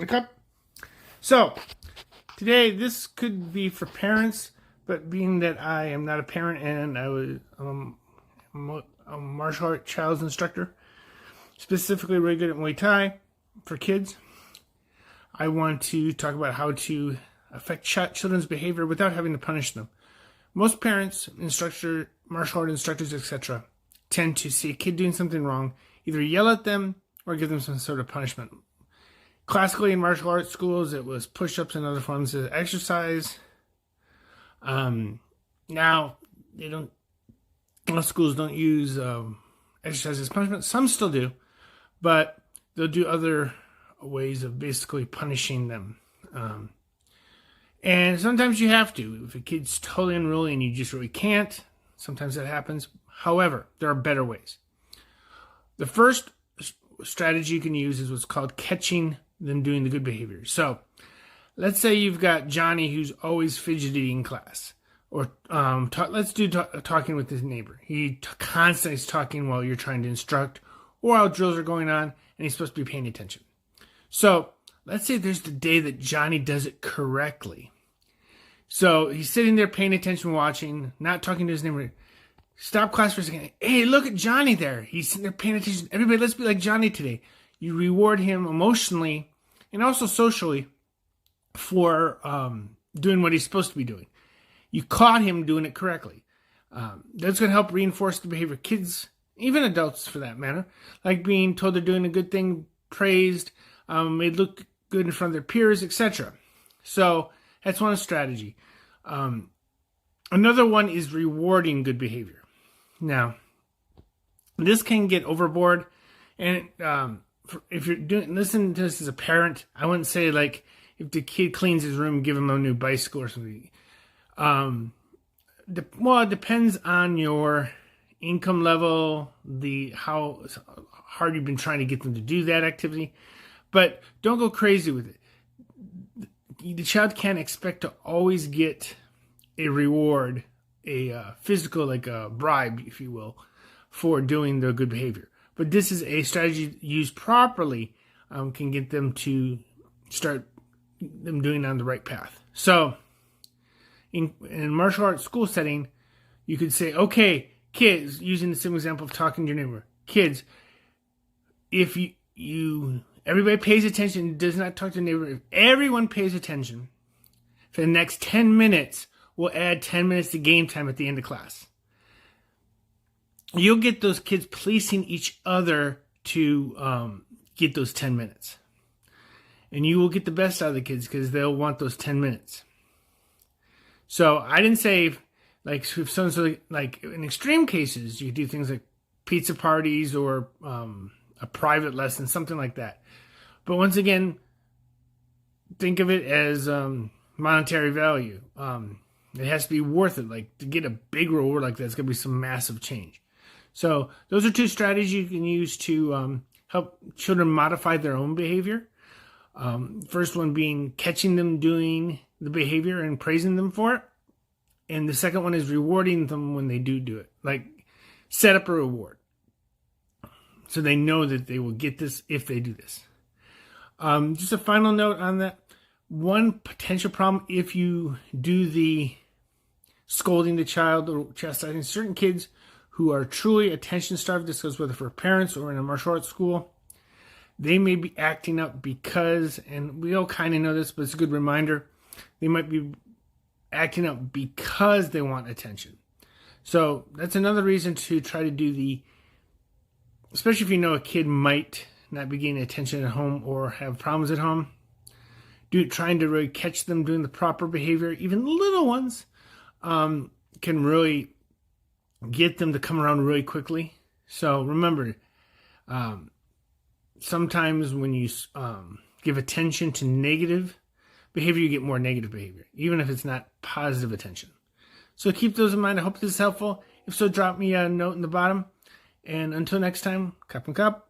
Cup. So, today this could be for parents, but being that I am not a parent and I was a martial art child's instructor, specifically really good at Muay Thai for kids, I want to talk about how to affect children's behavior without having to punish them. Most parents, martial art instructors, etc., tend to see a kid doing something wrong, either yell at them or give them some sort of punishment. Classically, in martial arts schools, it was push-ups and other forms of exercise. Now, most schools don't use exercise as punishment. Some still do, but they'll do other ways of basically punishing them. And sometimes you have to. If a kid's totally unruly and you just really can't, sometimes that happens. However, there are better ways. The first strategy you can use is what's called catching them doing the good behavior. So, let's say you've got Johnny who's always fidgety in class. Or let's do talking with his neighbor. He constantly is talking while you're trying to instruct, or while drills are going on, and he's supposed to be paying attention. So, let's say there's the day that Johnny does it correctly. So, he's sitting there paying attention, watching, not talking to his neighbor. Stop class for a second. Hey, look at Johnny there. He's sitting there paying attention. Everybody, let's be like Johnny today. You reward him emotionally and also socially for doing what he's supposed to be doing. You caught him doing it correctly. That's going to help reinforce the behavior. Kids, even adults for that matter, like being told they're doing a good thing, praised, made look good in front of their peers, etc. So that's one strategy. Another one is rewarding good behavior. Now, this can get overboard, and if you're listening to this as a parent, I wouldn't say like if the kid cleans his room, give him a new bicycle or something. Well, it depends on your income level, how hard you've been trying to get them to do that activity, but don't go crazy with it. The child can't expect to always get a reward, a physical, like a bribe, if you will, for doing the good behavior. But this is a strategy used properly, can get them to start them doing it on the right path. So, in martial arts school setting, you could say, okay, kids, using the same example of talking to your neighbor, kids, if everybody pays attention, does not talk to the neighbor, if everyone pays attention, for the next 10 minutes, we'll add 10 minutes to game time at the end of class. You'll get those kids policing each other to get those 10 minutes. And you will get the best out of the kids because they'll want those 10 minutes. So I didn't say, like, if someone's like in extreme cases, you do things like pizza parties or a private lesson, something like that. But once again, think of it as monetary value. It has to be worth it. Like, to get a big reward like that, it's going to be some massive change. So those are two strategies you can use to help children modify their own behavior. First one being catching them doing the behavior and praising them for it. And the second one is rewarding them when they do it. Like, set up a reward so they know that they will get this if they do this. Just a final note on that. One potential problem if you do the scolding the child or chastising certain kids who are truly attention starved, this goes whether for parents or in a martial arts school, they may be acting up because, and we all kind of know this, but it's a good reminder, they might be acting up because they want attention. So that's another reason to try to do especially if you know a kid might not be getting attention at home or have problems at home, trying to really catch them doing the proper behavior, even little ones, can really get them to come around really quickly. So remember, sometimes when you give attention to negative behavior, you get more negative behavior, even if it's not positive attention. So keep those in mind. I hope this is helpful. If so, drop me a note in the bottom. And until next time, cup and cup.